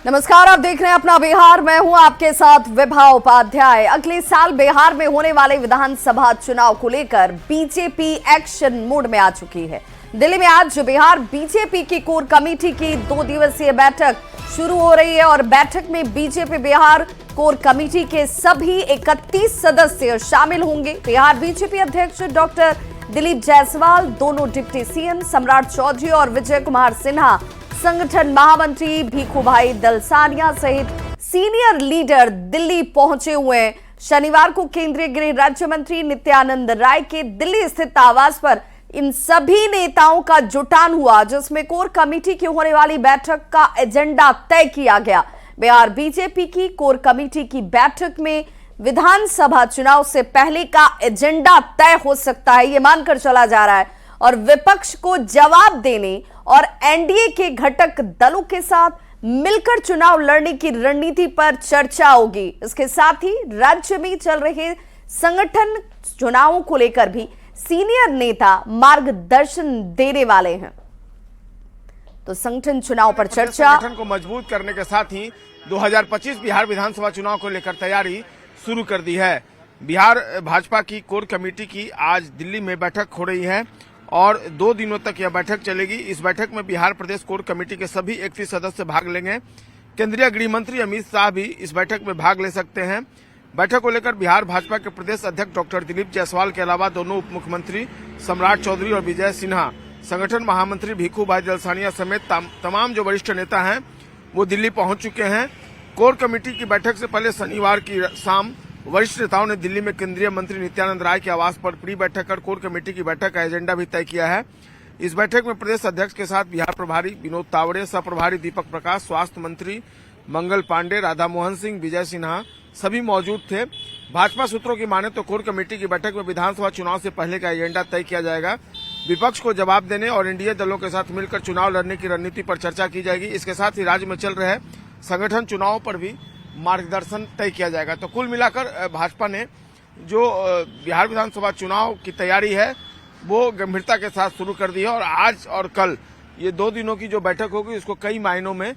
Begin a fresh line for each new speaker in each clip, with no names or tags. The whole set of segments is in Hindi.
नमस्कार, आप देख रहे हैं अपना बिहार। मैं हूं आपके साथ विभा उपाध्याय। अगले साल बिहार में होने वाले विधानसभा चुनाव को लेकर बीजेपी एक्शन मोड में आ चुकी है। दिल्ली में आज बिहार बीजेपी की कोर कमेटी की 2 दिवसीय बैठक शुरू हो रही है और बैठक में बीजेपी बिहार कोर कमेटी के सभी 31 सदस्य शामिल होंगे। बिहार बीजेपी अध्यक्ष डॉक्टर दिलीप जायसवाल, दोनों डिप्टी सीएम सम्राट चौधरी और विजय कुमार सिन्हा, संगठन महामंत्री भीखूभाई दलसानिया सहित सीनियर लीडर दिल्ली पहुंचे हुए हैं। शनिवार को केंद्रीय गृह राज्य मंत्री नित्यानंद राय के दिल्ली स्थित आवास पर इन सभी नेताओं का जुटान हुआ, जिसमें कोर कमेटी की होने वाली बैठक का एजेंडा तय किया गया। बिहार बीजेपी की कोर कमेटी की बैठक में विधानसभा चुनाव से पहले का एजेंडा तय हो सकता है, ये मानकर चला जा रहा है और विपक्ष को जवाब देने और एनडीए के घटक दलों के साथ मिलकर चुनाव लड़ने की रणनीति पर चर्चा होगी। इसके साथ ही राज्य में चल रहे संगठन चुनावों को लेकर भी सीनियर नेता मार्गदर्शन देने वाले हैं। तो संगठन चुनाव पर चर्चा।
संगठन को मजबूत करने के साथ ही 2025 बिहार विधानसभा चुनाव को लेकर तैयारी शुरू कर दी है। बिहार भाजपा की कोर कमेटी की आज दिल्ली में बैठक हो रही है और 2 दिनों तक यह बैठक चलेगी। इस बैठक में बिहार प्रदेश कोर कमेटी के सभी 31 सदस्य भाग लेंगे। केंद्रीय गृह मंत्री अमित शाह भी इस बैठक में भाग ले सकते हैं। बैठक को लेकर बिहार भाजपा के प्रदेश अध्यक्ष डॉक्टर दिलीप जायसवाल के अलावा दोनों उप मुख्यमंत्री सम्राट चौधरी और विजय सिन्हा, संगठन महामंत्री भीखूभाई दलसानिया समेत तमाम जो वरिष्ठ नेता हैं वो दिल्ली पहुंच चुके हैं। कोर कमेटी की बैठक से पहले शनिवार की शाम वरिष्ठ नेताओं ने दिल्ली में केंद्रीय मंत्री नित्यानंद राय के आवास पर प्री बैठक कर कोर कमेटी की बैठक का एजेंडा भी तय किया है। इस बैठक में प्रदेश अध्यक्ष के साथ बिहार प्रभारी विनोद तावड़े, सह प्रभारी दीपक प्रकाश, स्वास्थ्य मंत्री मंगल पांडे, राधा मोहन सिंह, विजय सिन्हा सभी मौजूद थे। भाजपा सूत्रों की माने तो कोर कमेटी की बैठक में विधानसभा चुनाव से पहले का एजेंडा तय किया जाएगा। विपक्ष को जवाब देने और एनडीए दलों के साथ मिलकर चुनाव लड़ने की रणनीति पर चर्चा की जाएगी। इसके साथ ही राज्य में चल रहे संगठन चुनावों पर भी मार्गदर्शन तय किया जाएगा। तो कुल मिलाकर भाजपा ने जो बिहार विधानसभा चुनाव की तैयारी है वो गंभीरता के साथ शुरू कर दी है और आज और कल ये 2 दिनों की जो बैठक होगी इसको कई मायनों में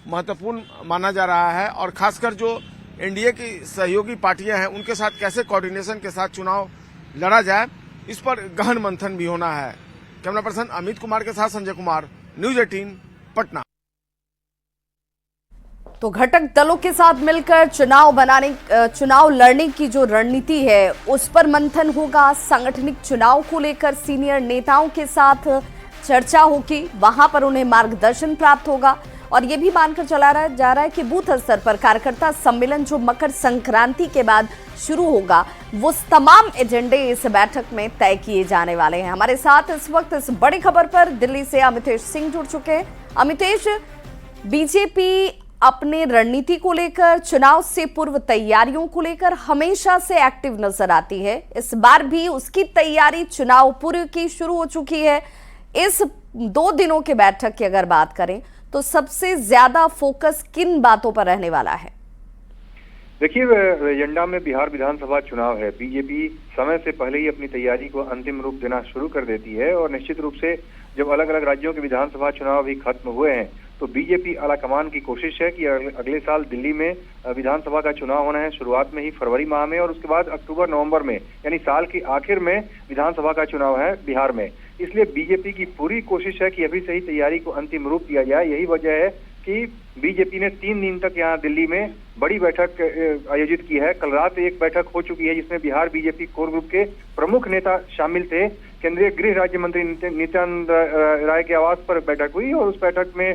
महत्वपूर्ण माना जा रहा है और खासकर जो एनडीए की सहयोगी पार्टियां हैं उनके साथ कैसे कोऑर्डिनेशन के साथ चुनाव लड़ा जाए, इस पर गहन मंथन भी होना है। कैमरा पर्सन अमित कुमार के साथ संजय कुमार, न्यूज 18 पटना।
तो घटक दलों के साथ मिलकर चुनाव लड़ने की जो रणनीति है उस पर मंथन होगा। सांगठनिक चुनाव को लेकर सीनियर नेताओं के साथ चर्चा होगी, वहां पर उन्हें मार्गदर्शन प्राप्त होगा और यह भी मानकर जा रहा है कि बूथ स्तर पर कार्यकर्ता सम्मेलन जो मकर संक्रांति के बाद शुरू होगा वो तमाम एजेंडे इस बैठक में तय किए जाने वाले हैं। हमारे साथ इस वक्त इस बड़ी खबर पर दिल्ली से अमितेश सिंह जुड़ चुके हैं। अमितेश, बीजेपी अपने रणनीति को लेकर, चुनाव से पूर्व तैयारियों को लेकर हमेशा से एक्टिव नजर आती है। इस बार भी उसकी तैयारी चुनाव पूर्व की शुरू हो चुकी है। इस 2 दिनों की बैठक की अगर बात करें तो सबसे ज्यादा फोकस किन बातों पर रहने वाला है?
देखिए, एजेंडा में बिहार विधानसभा चुनाव है। बीजेपी समय से पहले ही अपनी तैयारी को अंतिम रूप देना शुरू कर देती है और निश्चित रूप से जब अलग अलग राज्यों के विधानसभा चुनाव भी खत्म हुए हैं तो बीजेपी आलाकमान की कोशिश है कि अगले साल दिल्ली में विधानसभा का चुनाव होना है, शुरुआत में ही फरवरी माह में और उसके बाद अक्टूबर नवंबर में, यानी साल की आखिर में विधानसभा का चुनाव है बिहार में। इसलिए बीजेपी की पूरी कोशिश है कि अभी से ही तैयारी को अंतिम रूप दिया जाए। यही वजह है कि बीजेपी ने 3 दिन तक यहाँ दिल्ली में बड़ी बैठक आयोजित की है। कल रात एक बैठक हो चुकी है जिसमें बिहार बीजेपी कोर ग्रुप के प्रमुख नेता शामिल थे। केंद्रीय गृह राज्य मंत्री नित्यानंद राय के आवास पर बैठक हुई और उस बैठक में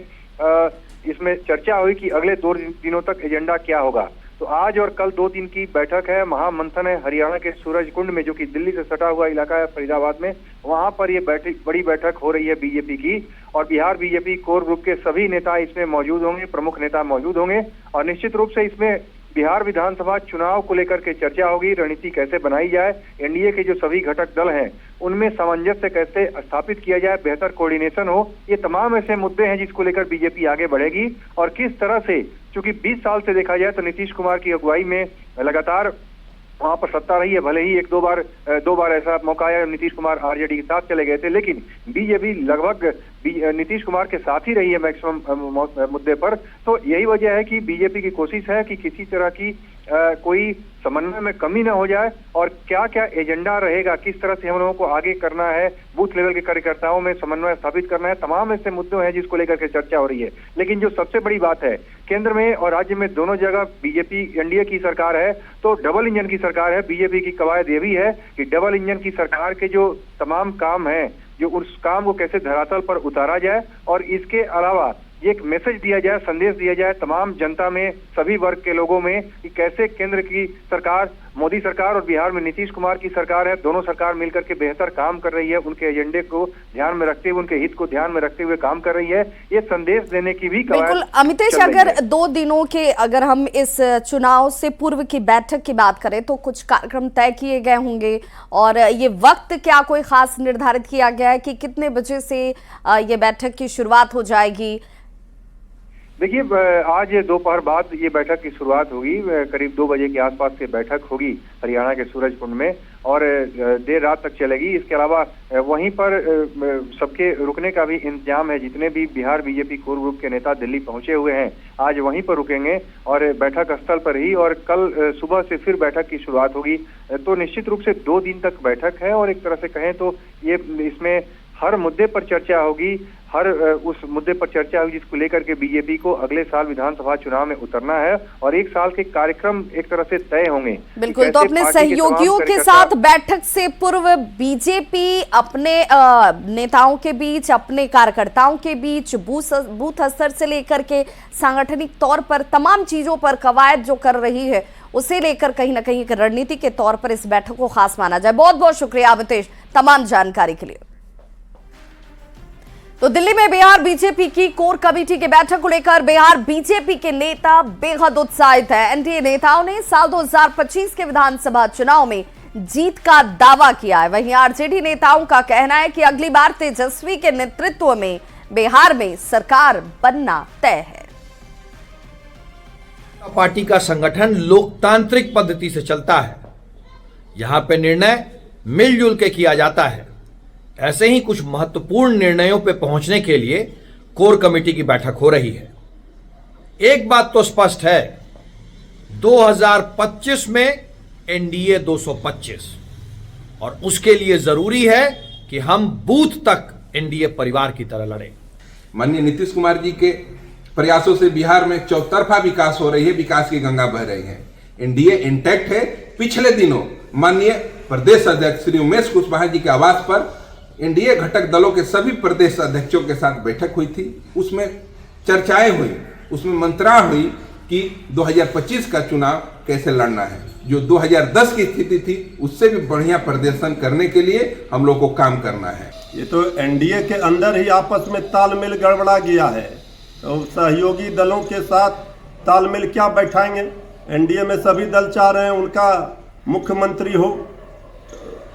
इसमें चर्चा हुई कि अगले 2 दिनों तक एजेंडा क्या होगा। तो आज और कल 2 दिन की बैठक है। महामंथन है हरियाणा के सूरजकुंड में, जो कि दिल्ली से सटा हुआ इलाका है फरीदाबाद में, वहां पर ये बड़ी बैठक हो रही है बीजेपी की और बिहार बीजेपी कोर ग्रुप के सभी नेता इसमें मौजूद होंगे, प्रमुख नेता मौजूद होंगे और निश्चित रूप से इसमें बिहार विधानसभा चुनाव को लेकर के चर्चा होगी। रणनीति कैसे बनाई जाए, एनडीए के जो सभी घटक दल हैं उनमें सामंजस्य कैसे स्थापित किया जाए, बेहतर कोऑर्डिनेशन हो, ये तमाम ऐसे मुद्दे हैं जिसको लेकर बीजेपी आगे बढ़ेगी। और किस तरह से, चूंकि 20 साल से देखा जाए तो नीतीश कुमार की अगुवाई में लगातार वहां पर सत्ता रही है। भले ही दो बार ऐसा मौका आया, नीतीश कुमार आरजेडी के साथ चले गए थे, लेकिन बीजेपी लगभग नीतीश कुमार के साथ ही रही है मैक्सिमम मुद्दे पर। तो यही वजह है कि बीजेपी की कोशिश है कि किसी तरह की कोई समन्वय में कमी न हो जाए, और क्या क्या एजेंडा रहेगा, किस तरह से हम लोगों को आगे करना है, बूथ लेवल के कार्यकर्ताओं में समन्वय स्थापित करना है, तमाम ऐसे मुद्दे हैं जिसको लेकर के चर्चा हो रही है। लेकिन जो सबसे बड़ी बात है, केंद्र में और राज्य में दोनों जगह बीजेपी एनडीए की सरकार है, तो डबल इंजन की सरकार है। बीजेपी की कवायद ये भी है कि डबल इंजन की सरकार के जो तमाम काम हैं, जो उस काम को कैसे धरातल पर उतारा जाए, और इसके अलावा ये एक मैसेज दिया जाए, संदेश दिया जाए तमाम जनता में, सभी वर्ग के लोगों में, कि कैसे केंद्र की सरकार, मोदी सरकार, और बिहार में नीतीश कुमार की सरकार है, दोनों सरकार मिलकर के बेहतर काम कर रही है, उनके एजेंडे को ध्यान में रखते हुए, उनके हित को ध्यान में रखते हुए काम कर रही है। ये संदेश देने की भी
बिल्कुल अमितेश, अगर 2 दिनों के, अगर हम इस चुनाव से पूर्व की बैठक की बात करें तो कुछ कार्यक्रम तय किए गए होंगे, और ये वक्त क्या कोई खास निर्धारित किया गया है कि कितने बजे से ये बैठक की शुरुआत हो जाएगी?
देखिए, आज दोपहर बाद ये बैठक की शुरुआत होगी, करीब 2 बजे के आसपास से बैठक होगी हरियाणा के सूरजकुंड में, और देर रात तक चलेगी। इसके अलावा वहीं पर सबके रुकने का भी इंतजाम है। जितने भी बिहार बीजेपी कोर ग्रुप के नेता दिल्ली पहुंचे हुए हैं, आज वहीं पर रुकेंगे और बैठक स्थल पर ही, और कल सुबह से फिर बैठक की शुरुआत होगी। तो निश्चित रूप से 2 दिन तक बैठक है, और एक तरह से कहें तो ये इसमें हर मुद्दे पर चर्चा होगी, हर उस मुद्दे पर चर्चा होगी जिसको लेकर के बीजेपी को अगले साल विधानसभा चुनाव में उतरना है, और 1 साल के कार्यक्रम एक तरह से तय होंगे।
बिल्कुल, तो अपने सहयोगियों के साथ बैठक से पूर्व बीजेपी अपने नेताओं के बीच, अपने कार्यकर्ताओं के बीच, बूथ स्तर से लेकर के सांगठनिक तौर पर तमाम चीजों पर कवायद जो कर रही है, उसे लेकर कहीं ना कहीं एक रणनीति के तौर पर इस बैठक को खास माना जाए। बहुत बहुत शुक्रिया अमितेश तमाम जानकारी के लिए। तो दिल्ली में बिहार बीजेपी की कोर कमेटी की बैठक को लेकर बिहार बीजेपी के नेता बेहद उत्साहित है। एनडीए नेताओं ने साल 2025 के विधानसभा चुनाव में जीत का दावा किया है। वहीं आरजेडी नेताओं का कहना है कि अगली बार तेजस्वी के नेतृत्व में बिहार में सरकार बनना तय है।
पार्टी का संगठन लोकतांत्रिक पद्धति से चलता है। यहां पे निर्णय मिलजुल के किया जाता है। ऐसे ही कुछ महत्वपूर्ण निर्णयों पे पहुंचने के लिए कोर कमेटी की बैठक हो रही है। एक बात तो स्पष्ट है, 2025 में एनडीए 225, और उसके लिए जरूरी है कि हम बूथ तक एनडीए परिवार की तरह लड़ें।
माननीय नीतीश कुमार जी के प्रयासों से बिहार में चौतरफा विकास हो रही है, विकास की गंगा बह रही है। एनडीए इंटैक्ट है। पिछले दिनों माननीय प्रदेश अध्यक्ष श्री उमेश कुशवाहा जी के आवास पर एनडीए घटक दलों के सभी प्रदेश अध्यक्षों के साथ बैठक हुई थी। उसमें चर्चाएं हुई, उसमें मंत्रणा हुई कि 2025 का चुनाव कैसे लड़ना है। जो 2010 की स्थिति थी उससे भी बढ़िया प्रदर्शन करने के लिए हम लोग को काम करना है।
ये तो एनडीए के अंदर ही आपस में तालमेल गड़बड़ा गया है, तो सहयोगी दलों के साथ तालमेल क्या बैठाएंगे? एनडीए में सभी दल चाह रहे हैं उनका मुख्यमंत्री हो।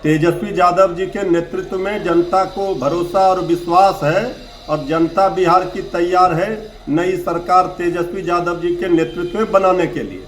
तेजस्वी यादव जी के नेतृत्व में जनता को भरोसा और विश्वास है, और जनता बिहार की तैयार है नई सरकार तेजस्वी यादव जी के नेतृत्व में बनाने के लिए।